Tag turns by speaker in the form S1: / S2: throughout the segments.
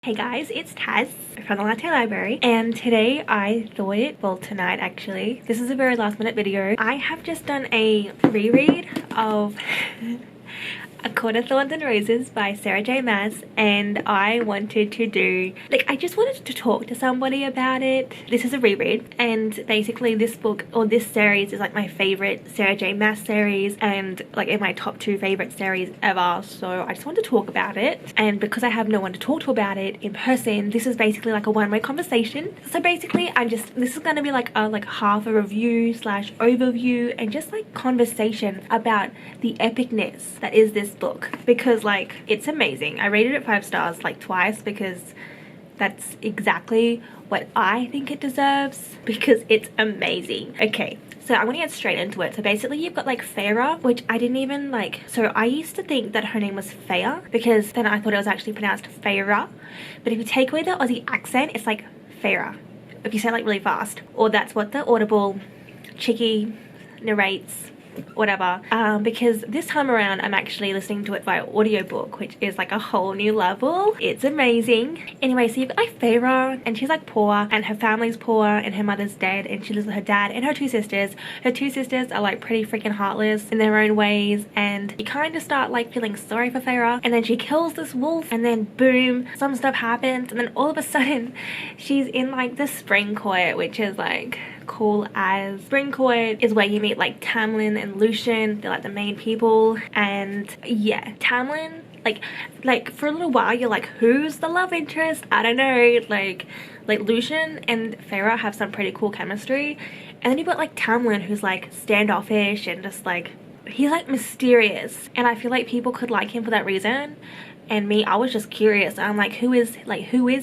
S1: Hey guys, it's Taz from the Latte Library, and today I thought, well tonight actually, this is a very last minute video. I have just done a reread of A Court of Thorns Roses by Sarah J Maas, and I wanted to do, I just wanted to talk to somebody about it. This is a reread, and basically this book, or this series, is like my favorite Sarah J Maas series, and like in my top 2 favorite series ever, so I just wanted to talk about it. And because I have no one to talk to about it in person, this is basically like a one-way conversation. So basically this is going to be like a half a review slash overview and just like conversation about the epicness that is this book, because like it's amazing. I rated it 5 stars like twice because that's exactly what I think it deserves, because it's amazing. Okay, so I'm gonna get straight into it. So basically you've got like Feyre, which I didn't even like, so I used to think that her name was Feyre because then I thought it was actually pronounced Feyre, but if you take away the Aussie accent, it's like Feyre if you say it like really fast, or that's what the Audible Chicky narrates, whatever. Because this time around I'm actually listening to it via audiobook, which is like a whole new level. It's amazing. Anyway, so you've got like Feyre, and she's like poor, and her family's poor, and her mother's dead, and she lives with her dad and her 2 sisters. Her 2 sisters are like pretty freaking heartless in their own ways, and you kind of start like feeling sorry for Feyre, and then she kills this wolf, and then boom, some stuff happens, and then all of a sudden she's in like the spring court, which is like cool as. Spring court is where you meet like Tamlin and Lucian. They're like the main people, and yeah, Tamlin, like for a little while you're like, who's the love interest? I don't know. Like Lucian and Feyre have some pretty cool chemistry, and then you've got like Tamlin, who's like standoffish and just like, he's like mysterious, and I feel like people could like him for that reason. And me, I was just curious. I'm like, who is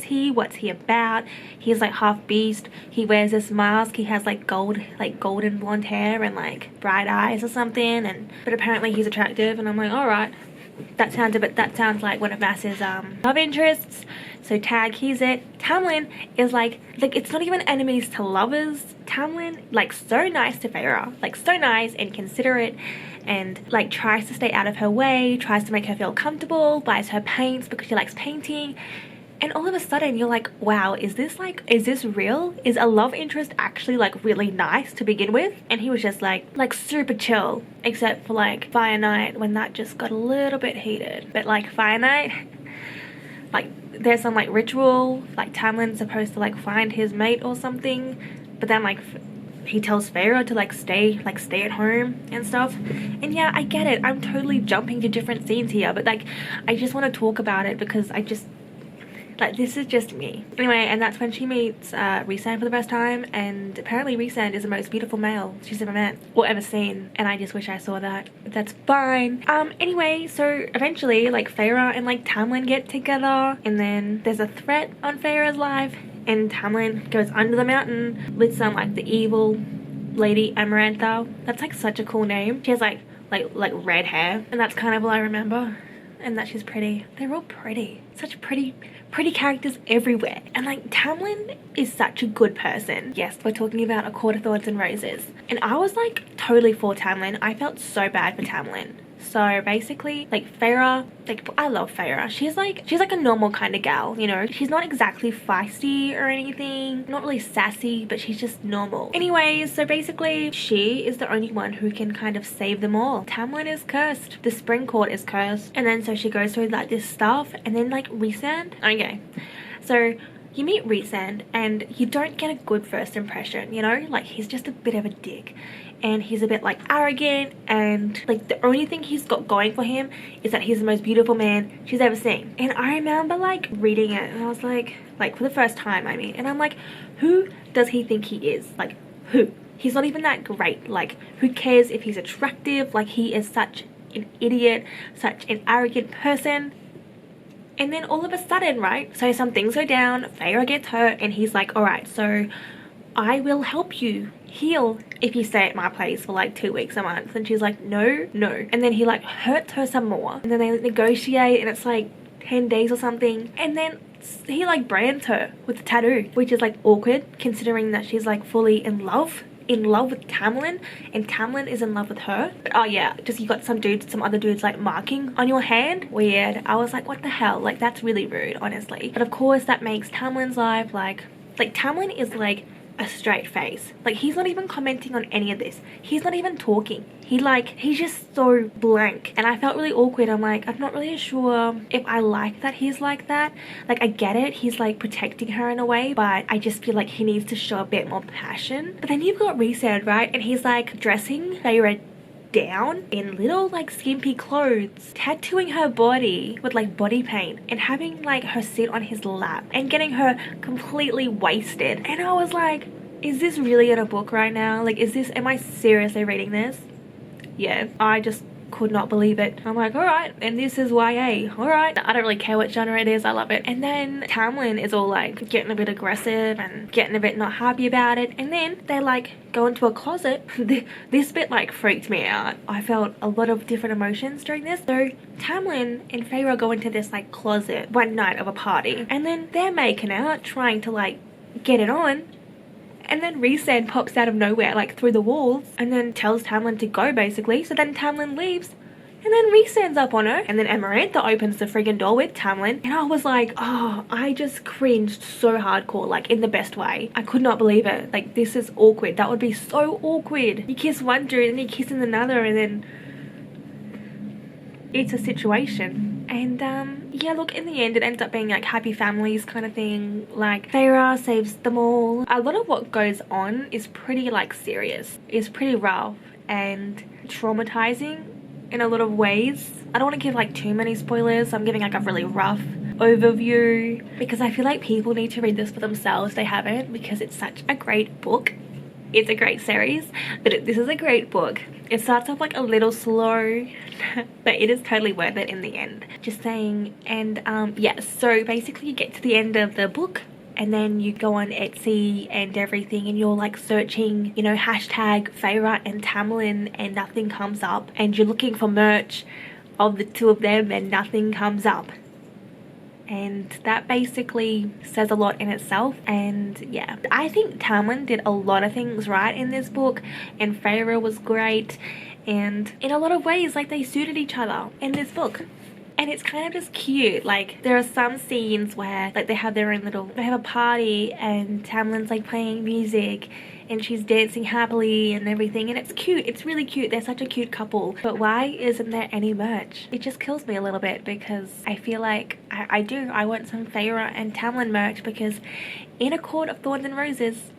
S1: he? What's he about? He's like half beast. He wears this mask. He has like golden blonde hair and like bright eyes or something. But apparently he's attractive. And I'm like, all right, that sounds like one of Maas's love interests. So tag, he's it. Tamlin is like it's not even enemies to lovers. Tamlin, like, so nice to Feyre, like so nice and considerate, and like tries to stay out of her way, tries to make her feel comfortable, buys her paints because she likes painting. And all of a sudden you're like, wow, is this real? Is a love interest actually like really nice to begin with? And he was just like super chill, except for like Fire Night, when that just got a little bit heated. But like Fire Night, like there's some like ritual, like Tamlin's supposed to like find his mate or something, but then like he tells Feyre to like stay at home and stuff. And yeah, I get it, I'm totally jumping to different scenes here, but like I just want to talk about it because I just, like, this is just me. Anyway, and that's when she meets Rhysand for the first time, and apparently Rhysand is the most beautiful male she's ever met or ever seen, and I just wish I saw that. But that's fine. Anyway, so eventually like Feyre and like Tamlin get together, and then there's a threat on Feyre's life, and Tamlin goes under the mountain with some like the evil lady Amarantha. That's like such a cool name. She has like red hair, and that's kind of all I remember. And that she's pretty. They're all pretty. Such pretty characters everywhere. And like Tamlin is such a good person. Yes, we're talking about A Court of Thorns Roses. And I was like totally for Tamlin. I felt so bad for Tamlin. So basically, like Feyre, like I love Feyre. She's like a normal kind of gal, you know. She's not exactly feisty or anything, not really sassy, but she's just normal. Anyways, so basically she is the only one who can kind of save them all. Tamlin is cursed. The spring court is cursed. And then so she goes through like this stuff, and then like Rhysand. Okay, so you meet Rhysand and you don't get a good first impression, you know, like he's just a bit of a dick. And he's a bit like arrogant, and like the only thing he's got going for him is that he's the most beautiful man she's ever seen. And I remember like reading it, and I was like for the first time I mean, and I'm like, who does he think he is? Like, who? He's not even that great. Like, who cares if he's attractive? Like, he is such an idiot, such an arrogant person. And then all of a sudden, right, so some things go down, Feyre gets hurt, and he's like, all right, so I will help you heal if you stay at my place for like 2 weeks a month. And she's like, no. And then he like hurts her some more, and then they negotiate, and it's like 10 days or something, and then he like brands her with a tattoo, which is like awkward considering that she's like fully in love in love with Tamlin and Tamlin is in love with her. But oh yeah, just you got some other dudes like marking on your hand. Weird. I was like, what the hell? Like, that's really rude, honestly. But of course that makes Tamlin's life like Tamlin is like a straight face. Like, he's not even commenting on any of this. He's not even talking. He's just so blank. And I felt really awkward. I'm like, I'm not really sure if I like that he's like that. Like, I get it. He's like protecting her in a way, but I just feel like he needs to show a bit more passion. But then you've got Rhysand, right? And he's like dressing Feyre down in little like skimpy clothes, tattooing her body with like body paint and having like her sit on his lap and getting her completely wasted. And I was like, is this really in a book right now? Like, am I seriously reading this? Yeah, I just could not believe it. I'm like, all right, and this is YA. All right, I don't really care what genre it is. I love it. And then Tamlin is all like getting a bit aggressive and getting a bit not happy about it. And then they like go into a closet. This bit like freaked me out. I felt a lot of different emotions during this. So Tamlin and Feyre go into this like closet one night of a party, and then they're making out, trying to like get it on. And then Rhysand pops out of nowhere, like through the walls, and then tells Tamlin to go, basically. So then Tamlin leaves, and then Rhysand's up on her. And then Amarantha opens the friggin' door with Tamlin. And I was like, oh, I just cringed so hardcore, like in the best way. I could not believe it. Like, this is awkward. That would be so awkward. You kiss one dude, and you kiss another, and then it's a situation. And yeah, look, in the end it ends up being like happy families kind of thing. Like, Feyre saves them all. A lot of what goes on is pretty like serious. It's pretty rough and traumatizing in a lot of ways. I don't want to give like too many spoilers. I'm giving like a really rough overview because I feel like people need to read this for themselves if they haven't, because it's such a great book. It's a great series, but this is a great book. It starts off like a little slow, but it is totally worth it in the end. Just saying. And yeah, so basically you get to the end of the book and then you go on Etsy and everything, and you're like searching, you know, hashtag Feyre and Tamlin, and nothing comes up, and you're looking for merch of the two of them and nothing comes up. And that basically says a lot in itself. And yeah, I think Tamlin did a lot of things right in this book, and Feyre was great, and in a lot of ways like they suited each other in this book. And it's kind of just cute. Like, there are some scenes where like they have a party and Tamlin's like playing music and she's dancing happily and everything, and it's cute. It's really cute. They're such a cute couple. But why isn't there any merch? It just kills me a little bit, because I feel like I want some Feyre and Tamlin merch, because in A Court of Thorns and Roses,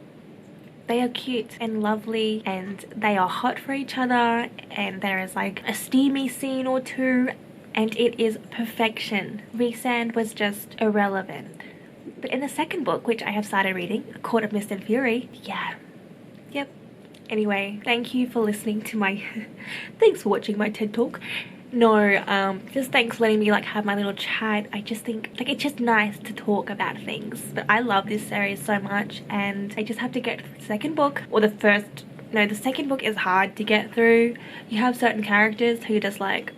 S1: they are cute and lovely and they are hot for each other, and there is like a steamy scene or two, and it is perfection. Rhysand was just irrelevant. But in the second book, which I have started reading, A Court of Mist and Fury, yeah. Yep. Anyway, thank you for listening to my thanks for watching my TED Talk. No, just thanks for letting me like have my little chat. I just think like it's just nice to talk about things. But I love this series so much, and I just have to get to the second book, or the second book is hard to get through. You have certain characters who just like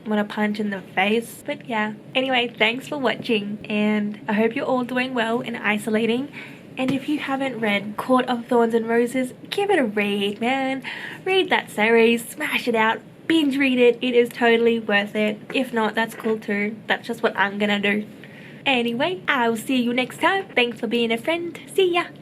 S1: want to punch in the face. But yeah, anyway, thanks for watching, and I hope you're all doing well in isolating. And if you haven't read Court of Thorns and Roses, give it a read, man. Read that series, smash it out, binge read it. It is totally worth it. If not, that's cool too. That's just what I'm gonna do. Anyway, I will see you next time. Thanks for being a friend. See ya.